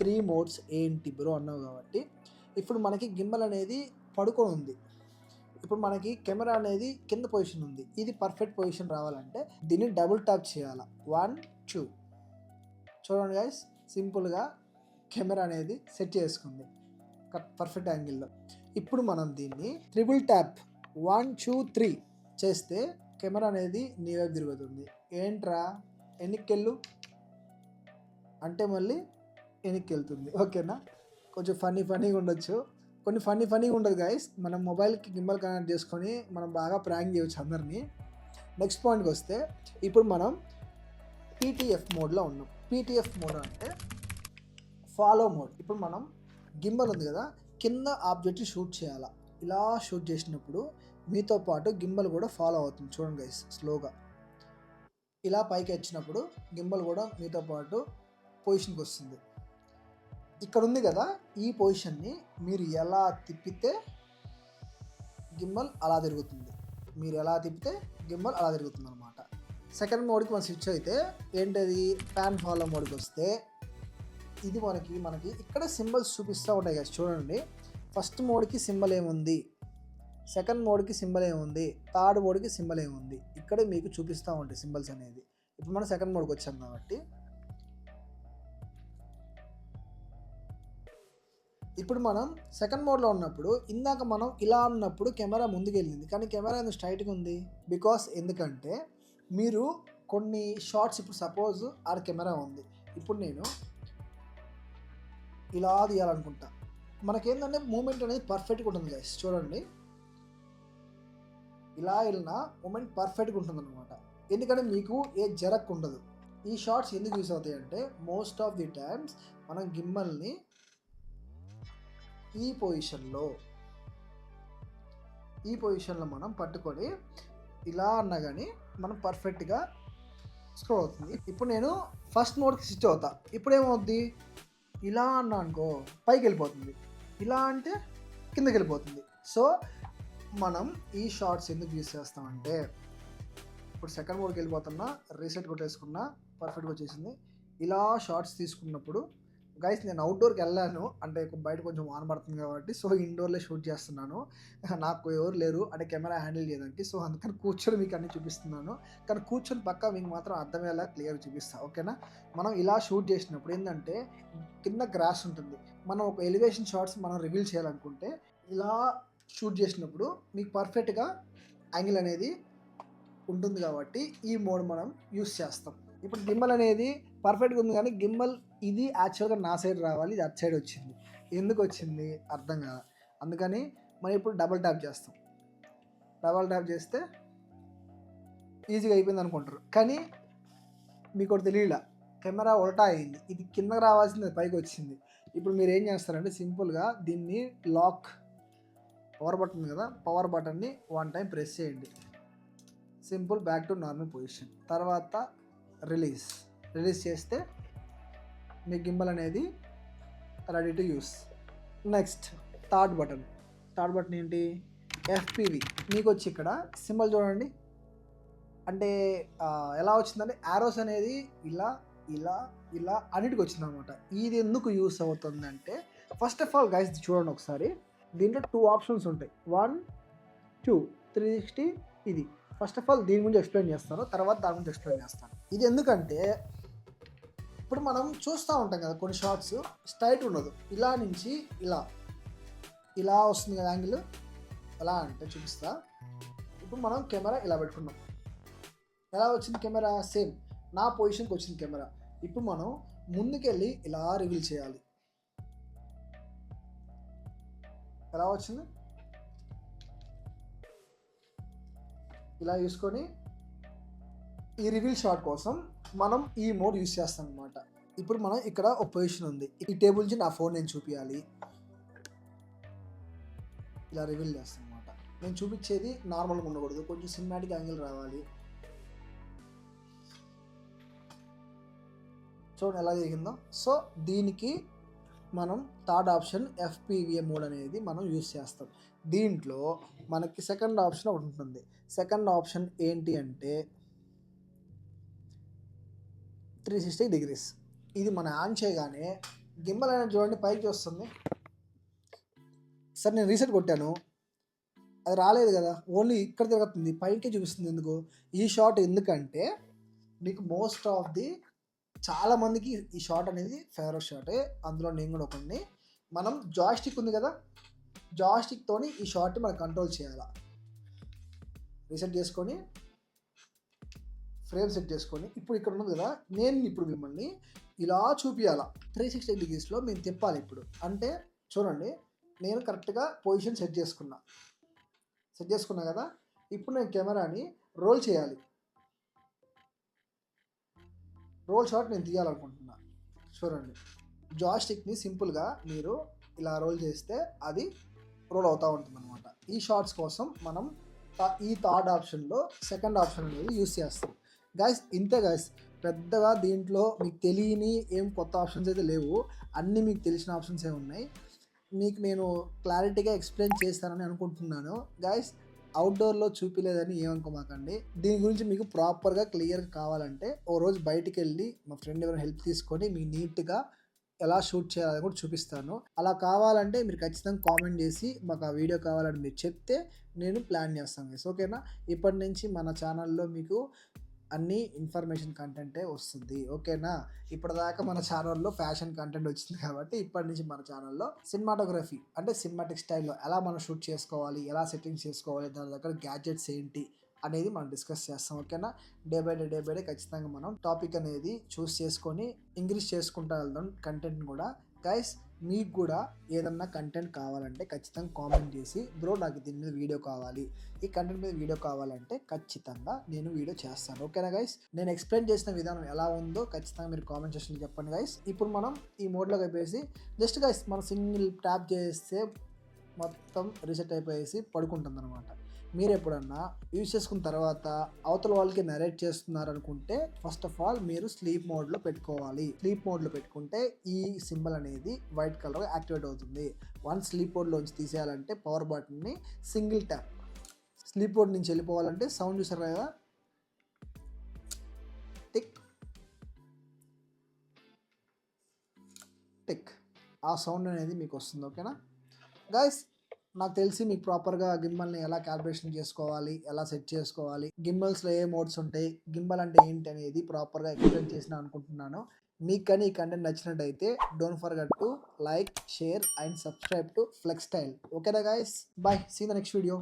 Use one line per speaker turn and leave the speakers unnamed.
3 modes ఏంటి bro అన్నావు కాబట్టి, ఇప్పుడు మనకి గింబల్ అనేది పడుకొని ఉంది. ఇప్పుడు మనకి కెమెరా అనేది కింద పొజిషన్ ఉంది. ఇది పర్ఫెక్ట్ పొజిషన్ రావాలంటే దీన్ని డబుల్ ట్యాప్ చేయాలి. 1, 2 చూడండి గైస్, సింపుల్గా కెమెరా అనేది సెట్ చేసుకుంది పర్ఫెక్ట్ యాంగిల్లో. ఇప్పుడు మనం దీన్ని ట్రిపుల్ ట్యాప్ 1, 2, 3 చేస్తే కెమెరా అనేది నీ వైపు తిరుగుతుంది. ఏంట్రా ఎన్నికెళ్ళు అంటే మళ్ళీ వెనక్కి వెళ్తుంది. ఓకేనా, కొంచెం ఫన్నీగా ఉండొచ్చు, కొన్ని ఫన్నీగా ఉండదు గైస్. మనం మొబైల్కి గింబల్ కనెక్ట్ చేసుకొని మనం బాగా ప్రాంక్ చేయవచ్చు అందరినీ. నెక్స్ట్ పాయింట్కి వస్తే, ఇప్పుడు మనం పీటీఎఫ్ మోడ్లో ఉన్నాం. పీటీఎఫ్ మోడ్ అంటే ఫాలో మోడ్. ఇప్పుడు మనం గింబల్ ఉంది కదా, కింద ఆబ్జెక్ట్ని షూట్ చేయాలి. ఇలా షూట్ చేసినప్పుడు మీతో పాటు గింబల్ కూడా ఫాలో అవుతుంది. చూడండి గైస్, స్లోగా ఇలా పైకి వచ్చినప్పుడు గింబల్ కూడా మీతో పాటు పొజిషన్కి వస్తుంది. ఇక్కడ ఉంది కదా, ఈ పొజిషన్ని మీరు ఎలా తిప్పితే గింబల్ అలా తిరుగుతుంది. మీరు ఎలా తిప్పితే గింబల్ అలా తిరుగుతుంది అనమాట. సెకండ్ మోడ్కి మనం స్విచ్ అయితే ఏంటది, ప్యాన్ ఫాలో మోడ్కి వస్తే ఇది మనకి ఇక్కడ సింబల్స్ చూపిస్తూ ఉంటాయి కదా. చూడండి, ఫస్ట్ మోడ్కి సింబల్ ఏముంది, సెకండ్ మోడ్కి సింబల్ ఏముంది, థర్డ్ మోడ్కి సింబల్ ఏముంది, ఇక్కడే మీకు చూపిస్తూ ఉంటాయి సింబల్స్ అనేది. ఇప్పుడు మనం సెకండ్ మోడ్కి వచ్చాం కాబట్టి, ఇప్పుడు మనం సెకండ్ మోడ్లో ఉన్నప్పుడు ఇందాక మనం ఇలా ఉన్నప్పుడు కెమెరా ముందుకు వెళ్ళింది, కానీ కెమెరా ఎందుకు స్ట్రైట్గా ఉంది? ఎందుకంటే మీరు కొన్ని షార్ట్స్, ఇప్పుడు సపోజ్ ఆడ కెమెరా ఉంది, ఇప్పుడు నేను ఇలా తీయాలనుకుంటా, మనకేంటంటే మూమెంట్ అనేది పర్ఫెక్ట్గా ఉంటుంది గైస్. చూడండి, ఇలా వెళ్ళినా మూమెంట్ పర్ఫెక్ట్గా ఉంటుంది అనమాట. ఎందుకంటే మీకు ఏ జరక్ ఉండదు. ఈ షార్ట్స్ ఎందుకు యూస్ అవుతాయి అంటే, మోస్ట్ ఆఫ్ ది టైమ్స్ మనం గిమ్మల్ని ఈ పొజిషన్లో మనం పట్టుకొని ఇలా అన్నా కానీ మనం పర్ఫెక్ట్గా స్క్రోల్ అవుతుంది. ఇప్పుడు నేను ఫస్ట్ మోడ్కి స్విచ్ అవుతా. ఇప్పుడు ఏమవుద్ది, ఇలా అన్నా అనుకో పైకి వెళ్ళిపోతుంది, ఇలా అంటే కిందకి వెళ్ళిపోతుంది. సో మనం ఈ షార్ట్స్ ఎందుకు యూస్ చేస్తామంటే, ఇప్పుడు సెకండ్ మోడ్కి వెళ్ళిపోతున్నా, రీసెట్ కొట్టేసుకున్నా, పర్ఫెక్ట్గా వచ్చేసింది. ఇలా షార్ట్స్ తీసుకున్నప్పుడు గైస్, నేను అవుట్డోర్కి వెళ్ళాను అంటే బయట కొంచెం వాన పడుతుంది కాబట్టి, సో ఇండోర్లో షూట్ చేస్తున్నాను. నాకు ఎవరు లేరు అంటే కెమెరా హ్యాండిల్ చేయడానికి, సో అందుకని కూర్చొని మీకు అన్నీ చూపిస్తున్నాను. కానీ కూర్చొని పక్కా మీకు మాత్రం అర్థమయ్యేలా క్లియర్ చూపిస్తాను. ఓకేనా, మనం ఇలా షూట్ చేసినప్పుడు ఏంటంటే కింద గ్రాస్ ఉంటుంది. మనం ఒక ఎలివేషన్ షాట్స్ మనం రివీల్ చేయాలనుకుంటే ఇలా షూట్ చేసినప్పుడు మీకు పర్ఫెక్ట్గా యాంగిల్ అనేది ఉంటుంది కాబట్టి ఈ మోడ్ మనం యూస్ చేస్తాం. ఇప్పుడు గింబల్ అనేది పర్ఫెక్ట్గా ఉంది, కానీ గింబల్ ఇది యాక్చువల్గా నా సైడ్ రావాలి, ఇది అటు సైడ్ వచ్చింది. ఎందుకు వచ్చింది అర్థం కాదు. అందుకని మనం ఇప్పుడు డబుల్ ట్యాప్ చేస్తాం. డబుల్ ట్యాప్ చేస్తే ఈజీగా అయిపోయింది అనుకుంటారు, కానీ మీకు ఒకటి తెలియలా, కెమెరా ఉల్టా అయింది. ఇది కిందకి రావాల్సింది పైకి వచ్చింది. ఇప్పుడు మీరు ఏం చేస్తారంటే సింపుల్గా దీన్ని లాక్, పవర్ బటన్ ఉంది కదా, పవర్ బటన్ని 1 టైం ప్రెస్ చేయండి. Simple, back to normal position. తర్వాత రిలీజ్ చేస్తే మీ గింబల్ అనేది ready to use. Next third button ఏంటి, FPV. మీకు వచ్చి ఇక్కడ సింబల్ చూడండి, అంటే ఎలా వచ్చిందంటే యారోస్ అనేది ఇలా ఇలా ఇలా అన్నిటికి వచ్చింది అనమాట. ఇది ఎందుకు యూస్ అవుతుంది అంటే, ఫస్ట్ ఆఫ్ ఆల్ గైస్ చూడండి ఒకసారి, దీంట్లో 2 ఆప్షన్స్ ఉంటాయి, 1, 2, 360. ఇది ఫస్ట్ ఆఫ్ ఆల్ దీని గురించి ఎక్స్ప్లెయిన్ చేస్తాను, తర్వాత దాని గురించి ఎక్స్ప్లెయిన్ చేస్తాను. ఇది ఎందుకంటే ఇప్పుడు మనం చూస్తూ ఉంటాం కదా కొన్ని షార్ట్స్ స్ట్రైట్ ఉండదు, ఇలా నుంచి ఇలా వస్తుంది కదా యాంగిల్. ఎలా అంటే చూపిస్తా. ఇప్పుడు మనం కెమెరా ఇలా పెట్టుకున్నాం, ఎలా వచ్చింది కెమెరా, సేమ్ నా పొజిషన్కి వచ్చింది కెమెరా. ఇప్పుడు మనం ముందుకెళ్ళి ఇలా రివీల్ చేయాలి. ఎలా వచ్చింది, ఇలా చూసుకొని ఈ రివీల్ షాట్ కోసం మనం ఈ మోడ్ యూస్ చేస్తాం అనమాట. ఇప్పుడు మనం ఇక్కడ ఒక పొజిషన్ ఉంది, ఈ టేబుల్ నుంచి నా ఫోన్ నేను చూపించాలి, ఇలా రివీల్ చేస్తాను అనమాట. నేను చూపించేది నార్మల్గా ఉండకూడదు, కొంచెం సినిమాటిక్ యాంగిల్ రావాలి. చూడండి ఎలా జరిగిందో. సో దీనికి మనం థర్డ్ ఆప్షన్ FPV మోడ్ అనేది మనం యూస్ చేస్తాం. దీంట్లో మనకి సెకండ్ ఆప్షన్ ఒకటి ఉంటుంది. సెకండ్ ఆప్షన్ ఏంటి అంటే 360 degrees. ఇది మనం ఆన్ చేయగానే గింబల్ అనేది చూడండి పైకి వస్తుంది. సరే నేను రీసెట్ కొట్టాను, అది రాలేదు కదా, ఓన్లీ ఇక్కడ తిరుగుతుంది, పైకే చూపిస్తుంది. ఎందుకు ఈ షాట్? ఎందుకంటే మీకు మోస్ట్ ఆఫ్ ది చాలామందికి ఈ షాట్ అనేది ఫేవరెట్ షాటే, అందులో నేను కూడా ఒకరిని. మనం జాయ్స్టిక్ ఉంది కదా, జాయ్స్టిక్తోని ఈ షాట్ని మనం కంట్రోల్ చేయాలి. రీసెట్ చేసుకొని ఫ్రేమ్ సెట్ చేసుకొని ఇప్పుడు ఇక్కడ ఉన్నది కదా, నేను ఇప్పుడు మిమ్మల్ని ఇలా చూపించాలా 360 డిగ్రీస్లో మేము తిప్పాలి. ఇప్పుడు అంటే చూడండి, నేను కరెక్ట్గా పొజిషన్ సెట్ చేసుకున్నా కదా. ఇప్పుడు నేను కెమెరాని రోల్ చేయాలి, రోల్ షాట్ నేను తీయాలనుకుంటున్నా. చూడండి, జాయ్స్టిక్ని సింపుల్గా మీరు ఇలా రోల్ చేస్తే అది రోల్ అవుతూ ఉంటుంది అనమాట. ఈ షార్ట్స్ కోసం మనం ఈ థర్డ్ ఆప్షన్లో సెకండ్ ఆప్షన్ అనేది యూస్ చేస్తాం గైస్. ఇంతే గైస్, పెద్దగా దీంట్లో మీకు తెలియని ఏం కొత్త ఆప్షన్స్ అయితే లేవు, అన్నీ మీకు తెలిసిన ఆప్షన్సే ఉన్నాయి. మీకు నేను క్లారిటీగా ఎక్స్ప్లెయిన్ చేస్తానని అనుకుంటున్నాను గైస్. అవుట్డోర్లో చూపించలేదని ఏమనుకోమాకండి. దీని గురించి మీకు ప్రాపర్గా క్లియర్గా కావాలంటే ఓ రోజు బయటికి వెళ్ళి మా ఫ్రెండ్ ఎవరైనా హెల్ప్ తీసుకొని మీకు నీట్గా ఎలా షూట్ చేయాలని కూడా చూపిస్తాను. అలా కావాలంటే మీరు ఖచ్చితంగా కామెంట్ చేసి మాకు ఆ వీడియో కావాలని మీరు చెప్తే నేను ప్లాన్ చేస్తాను గైస్, ఓకేనా. ఇప్పటి నుంచి మన ఛానల్లో మీకు అన్ని ఇన్ఫర్మేషన్ కంటెంటే వస్తుంది, ఓకేనా. ఇప్పటిదాకా మన ఛానల్లో ఫ్యాషన్ కంటెంట్ వచ్చింది కాబట్టి ఇప్పటి నుంచి మన ఛానల్లో సినిమాటోగ్రఫీ అంటే సినిమాటిక్ స్టైల్లో ఎలా మనం షూట్ చేసుకోవాలి, ఎలా సెట్టింగ్స్ చేసుకోవాలి, దాని దగ్గర గ్యాడ్జెట్స్ ఏంటి అనేది మనం డిస్కస్ చేస్తాం, ఓకేనా. డే బై డే ఖచ్చితంగా మనం టాపిక్ అనేది చూస్ చేసుకొని ఇంక్రీజ్ చేసుకుంటూ వెళ్దాం కంటెంట్ కూడా. గైస్, మీకు కూడా ఏదన్నా కంటెంట్ కావాలంటే ఖచ్చితంగా కామెంట్ చేసి బ్రో నాకు దీని మీద వీడియో కావాలి, ఈ కంటెంట్ మీద వీడియో కావాలంటే ఖచ్చితంగా నేను వీడియో చేస్తాను, ఓకేనా గైస్. నేను ఎక్స్ప్లెయిన్ చేసిన విధానం ఎలా ఉందో ఖచ్చితంగా మీరు కామెంట్ సెక్షన్లో చెప్పండి గైస్. ఇప్పుడు మనం ఈ మోడ్లోకి అయిపోయేసి జస్ట్ గైస్ మనం సింగిల్ ట్యాప్ చేస్తే మొత్తం రీసెట్ అయిపోయేసి పడుకుంటుంది అనమాట. మీరు ఎప్పుడన్నా యూజ్ చేసుకున్న తర్వాత అవతల వాళ్ళకి నరేట్ చేస్తున్నారు అనుకుంటే ఫస్ట్ ఆఫ్ ఆల్ మీరు స్లీప్ మోడ్లో పెట్టుకోవాలి. స్లీప్ మోడ్లో పెట్టుకుంటే ఈ సింబల్ అనేది వైట్ కలర్ యాక్టివేట్ అవుతుంది. వన్స్ స్లీప్ మోడ్లోంచి తీసేయాలంటే పవర్ బటన్ని సింగిల్ ట్యాప్, స్లీప్ మోడ్ నుంచి వెళ్ళిపోవాలంటే సౌండ్ చూసారు కదా, టిక్ టిక్, ఆ సౌండ్ అనేది మీకు వస్తుంది, ఓకేనా గైస్. నాకు తెలిసి మీకు ప్రాపర్గా గింబల్ని ఎలా క్యాలిబ్రేషన్ చేసుకోవాలి, ఎలా సెట్ చేసుకోవాలి, గింబల్స్లో ఏ మోడ్స్ ఉంటాయి, గింబల్ అంటే ఏంటి అనేది ప్రాపర్గా ఎక్స్ప్లెయిన్ చేసిన అనుకుంటున్నాను. మీకు కానీ ఈ కంటెంట్ నచ్చినట్టయితే don't forget to like, share and subscribe to flex style, ఓకేనా guys. Bye, see the next video.